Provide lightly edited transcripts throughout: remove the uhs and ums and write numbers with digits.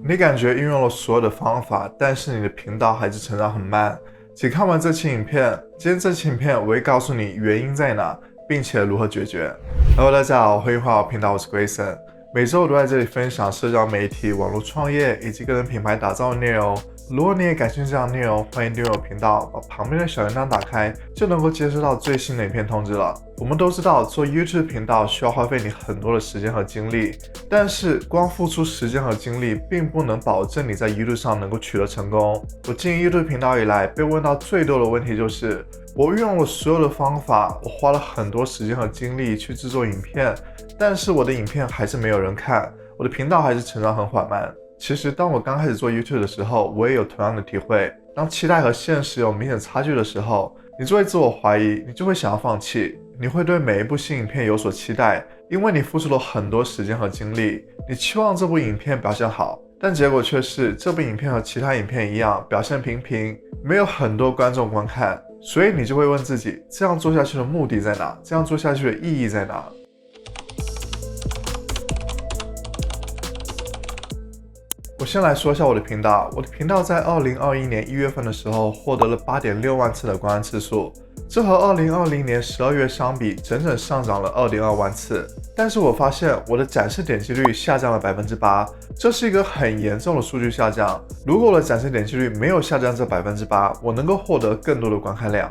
你感觉运用了所有的方法，但是你的频道还是成长很慢。请看完这期影片，今天这期影片我会告诉你原因在哪，并且如何解决。Hello， 大家好，欢迎回到我频道，我是 Grayson。每周我都在这里分享社交媒体、网络创业以及个人品牌打造的内容。如果你也感兴趣这样的内容，欢迎订阅我频道，把旁边的小铃铛打开，就能够接收到最新的影片通知了。我们都知道，做 YouTube 频道需要花费你很多的时间和精力，但是光付出时间和精力，并不能保证你在 YouTube 上能够取得成功。我经营 YouTube 频道以来，被问到最多的问题就是，我运用了所有的方法，我花了很多时间和精力去制作影片，但是我的影片还是没有人看，我的频道还是成长很缓慢。其实当我刚开始做 YouTube 的时候，我也有同样的体会。当期待和现实有明显差距的时候，你就会自我怀疑，你就会想要放弃，你会对每一部新影片有所期待，因为你付出了很多时间和精力，你期望这部影片表现好，但结果却是这部影片和其他影片一样，表现平平，没有很多观众观看，所以你就会问自己，这样做下去的目的在哪？这样做下去的意义在哪？我先来说一下我的频道。我的频道在2021年1月份的时候获得了8.6万次的观看次数，这和2020年12月相比，整整上涨了2.2万次。但是我发现我的展示点击率下降了8%，这是一个很严重的数据下降。如果我的展示点击率没有下降这8%，我能够获得更多的观看量。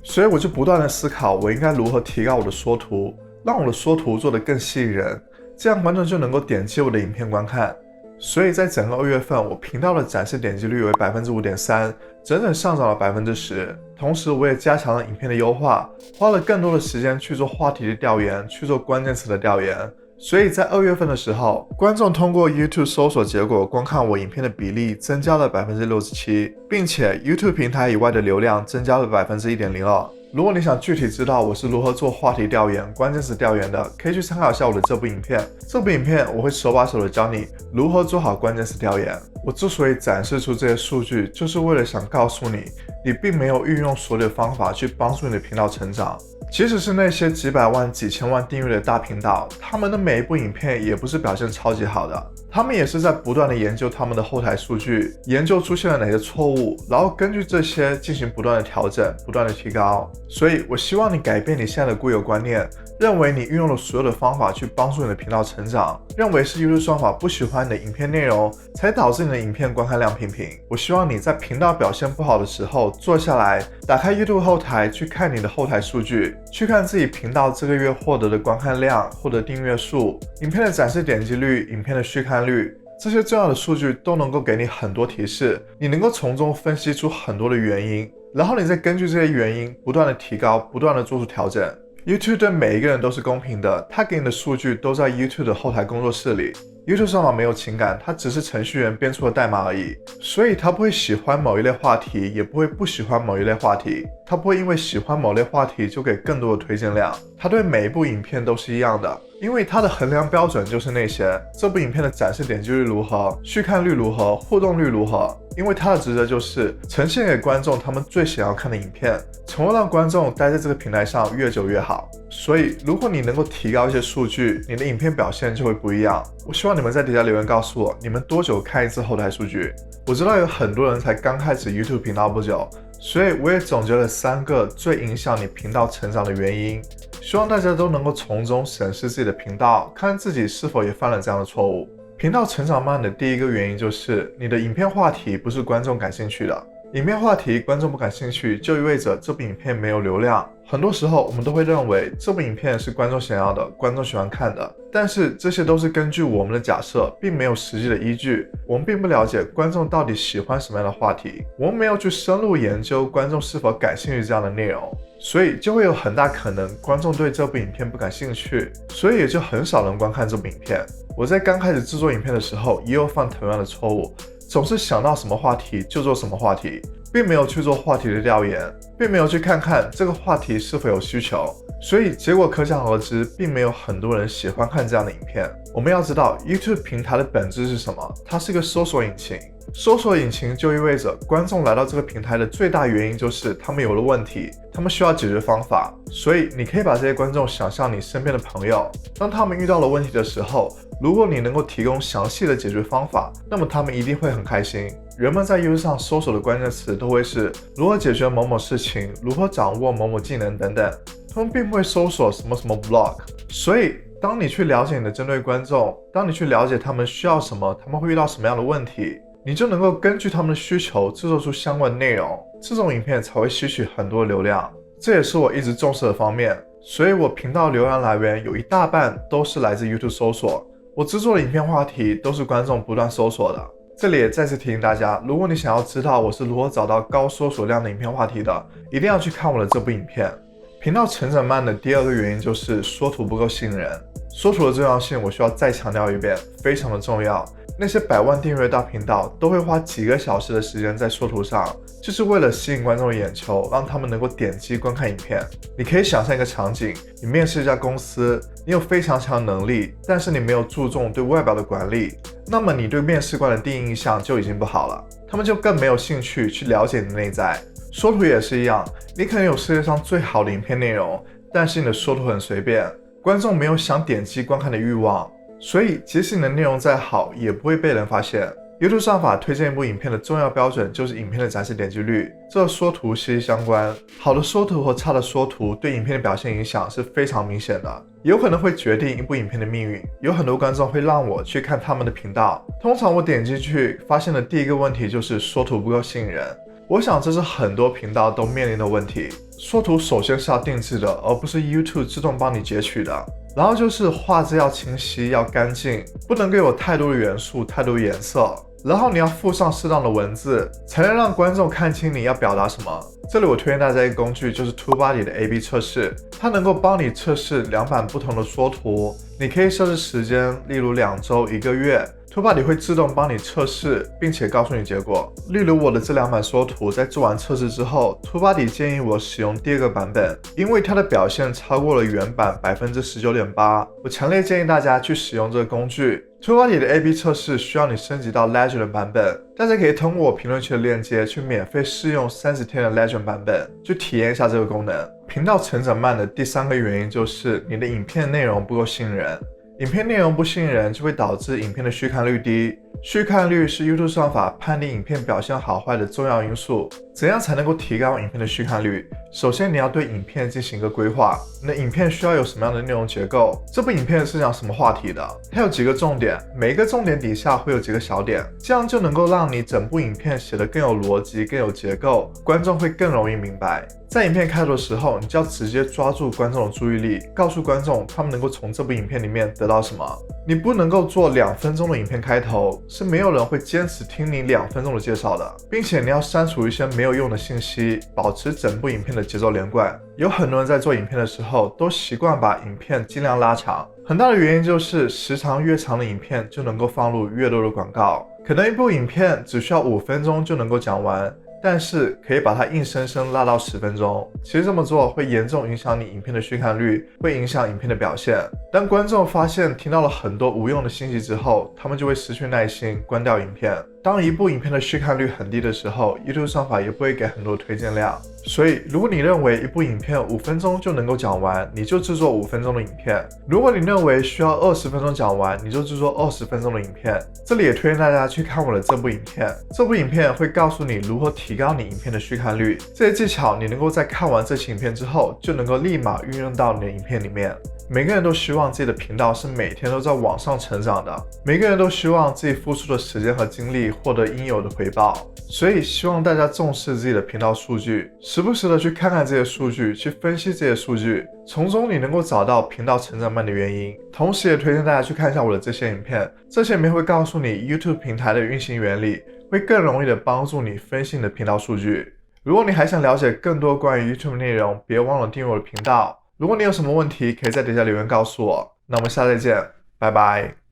所以我就不断的思考，我应该如何提高我的缩图，让我的缩图做得更吸引人，这样观众就能够点击我的影片观看。所以在整个2月份，我频道的展示点击率为5.3%，整整上涨了10%。同时，我也加强了影片的优化，花了更多的时间去做话题的调研，去做关键词的调研。所以在2月份的时候，观众通过 YouTube 搜索结果观看我影片的比例增加了67%，并且 YouTube 平台以外的流量增加了1.02%。如果你想具体知道我是如何做话题调研、关键词调研的，可以去参考一下我的这部影片。这部影片我会手把手的教你如何做好关键词调研。我之所以展示出这些数据，就是为了想告诉你，你并没有运用所有的方法去帮助你的频道成长。即使是那些几百万、几千万订阅的大频道，他们的每一部影片也不是表现超级好的，他们也是在不断的研究他们的后台数据，研究出现了哪些错误，然后根据这些进行不断的调整，不断的提高。所以我希望你改变你现在的固有观念，认为你运用了所有的方法去帮助你的频道成长，认为是 YouTube 算法不喜欢你的影片内容，才导致你的影片观看量平平。我希望你在频道表现不好的时候，坐下来，打开 YouTube 后台，去看你的后台数据，去看自己频道这个月获得的观看量、获得订阅数、影片的展示点击率、影片的续看率，这些重要的数据都能够给你很多提示，你能够从中分析出很多的原因，然后你再根据这些原因不断的提高，不断的做出调整。YouTube 对每一个人都是公平的，他给你的数据都在 YouTube 的后台工作室里。YouTube 算法没有情感，它只是程序员编出的代码而已，所以它不会喜欢某一类话题，也不会不喜欢某一类话题，它不会因为喜欢某类话题就给更多的推荐量，它对每一部影片都是一样的，因为它的衡量标准就是那些，这部影片的展示点击率如何，续看率如何，互动率如何，因为它的职责就是呈现给观众他们最想要看的影片，从而让观众待在这个平台上越久越好。所以如果你能够提高一些数据，你的影片表现就会不一样。我希望你们在底下留言告诉我，你们多久看一次后台数据？我知道有很多人才刚开始 YouTube 频道不久，所以我也总结了3个最影响你频道成长的原因，希望大家都能够从中审视自己的频道，看自己是否也犯了这样的错误。频道成长慢的第一个原因就是你的影片话题不是观众感兴趣的。影片话题观众不感兴趣，就意味着这部影片没有流量。很多时候我们都会认为这部影片是观众想要的，观众喜欢看的，但是这些都是根据我们的假设，并没有实际的依据。我们并不了解观众到底喜欢什么样的话题，我们没有去深入研究观众是否感兴趣这样的内容，所以就会有很大可能观众对这部影片不感兴趣，所以也就很少人观看这部影片。我在刚开始制作影片的时候也有犯同样的错误，总是想到什么话题就做什么话题，并没有去做话题的调研，并没有去看看这个话题是否有需求，所以结果可想而知，并没有很多人喜欢看这样的影片。我们要知道 YouTube 平台的本质是什么，它是一个搜索引擎，搜索引擎就意味着观众来到这个平台的最大原因就是他们有了问题，他们需要解决方法。所以你可以把这些观众想象你身边的朋友，当他们遇到了问题的时候，如果你能够提供详细的解决方法，那么他们一定会很开心。人们在 YouTube 上搜索的关键词都会是如何解决某某事情，如何掌握某某技能等等，他们并不会搜索什么什么 blog。所以当你去了解你的针对观众，当你去了解他们需要什么，他们会遇到什么样的问题，你就能够根据他们的需求制作出相关的内容，这种影片才会吸取很多流量。这也是我一直重视的方面，所以我频道流量来源有一大半都是来自 YouTube 搜索。我制作的影片话题都是观众不断搜索的。这里也再次提醒大家，如果你想要知道我是如何找到高搜索量的影片话题的，一定要去看我的这部影片。频道成长慢的第二个原因就是缩图不够吸引人。缩图的重要性我需要再强调一遍，非常的重要。那些100万订阅大频道都会花几个小时的时间在缩图上，就是为了吸引观众的眼球，让他们能够点击观看影片。你可以想象一个场景，你面试一家公司，你有非常强的能力，但是你没有注重对外表的管理，那么你对面试官的第一印象就已经不好了，他们就更没有兴趣去了解你的内在。缩图也是一样，你可能有世界上最好的影片内容，但是你的缩图很随便，观众没有想点击观看的欲望，所以即使你的内容再好，也不会被人发现。YouTube 算法推荐一部影片的重要标准就是影片的展示点击率，这和缩图息息相关。好的缩图和差的缩图对影片的表现影响是非常明显的，有可能会决定一部影片的命运。有很多观众会让我去看他们的频道，通常我点进去发现的第一个问题就是缩图不够吸引人。我想这是很多频道都面临的问题。缩图首先是要定制的，而不是 YouTube 自动帮你截取的。然后就是画质要清晰，要干净，不能给我太多的元素，太多的颜色。然后你要附上适当的文字，才能让观众看清你要表达什么。这里我推荐大家一个工具，就是 TubeBuddy 的 A/B 测试，它能够帮你测试2版不同的缩图。你可以设置时间，例如2周、1个月。TubeBuddy 会自动帮你测试，并且告诉你结果。例如我的这2版缩图在做完测试之后， TubeBuddy 建议我使用第2个版本，因为它的表现超过了原版 19.8%。我强烈建议大家去使用这个工具。TubeBuddy 的 A/B 测试需要你升级到 Legend 版本，大家可以通过我评论区的链接去免费试用30天的 Legend 版本，去体验一下这个功能。频道成长慢的第3个原因就是你的影片内容不够吸引人。影片内容不吸引人，就会导致影片的续看率低。续看率是 YouTube 算法判定影片表现好坏的重要因素。怎样才能够提高影片的续看率？首先你要对影片进行一个规划，你的影片需要有什么样的内容结构？这部影片是讲什么话题的？它有几个重点，每一个重点底下会有几个小点，这样就能够让你整部影片写得更有逻辑，更有结构，观众会更容易明白。在影片开头的时候，你就要直接抓住观众的注意力，告诉观众他们能够从这部影片里面得到什么。你不能够做2分钟的影片开头，是没有人会坚持听你2分钟的介绍的，并且你要删除一些没有用的信息，保持整部影片的节奏连贯。有很多人在做影片的时候都习惯把影片尽量拉长，很大的原因就是时长越长的影片就能够放入越多的广告。可能一部影片只需要5分钟就能够讲完，但是可以把它硬生生拉到10分钟。其实这么做会严重影响你影片的续看率，会影响影片的表现。当观众发现听到了很多无用的信息之后，他们就会失去耐心，关掉影片。当一部影片的续看率很低的时候， YouTube 算法也不会给很多推荐量。所以如果你认为一部影片5分钟就能够讲完，你就制作5分钟的影片。如果你认为需要20分钟讲完，你就制作20分钟的影片。这里也推荐大家去看我的这部影片，这部影片会告诉你如何提高你影片的续看率。这些技巧你能够在看完这期影片之后，就能够立马运用到你的影片里面。每个人都希望自己的频道是每天都在往上成长的，每个人都希望自己付出的时间和精力获得应有的回报。所以希望大家重视自己的频道数据，时不时的去看看这些数据，去分析这些数据，从中你能够找到频道成长慢的原因。同时也推荐大家去看一下我的这些影片，这些影片会告诉你 YouTube 平台的运行原理，会更容易的帮助你分析你的频道数据。如果你还想了解更多关于 YouTube 内容，别忘了订阅我的频道。如果你有什么问题，可以在底下留言告诉我。那我们下次再见，拜拜。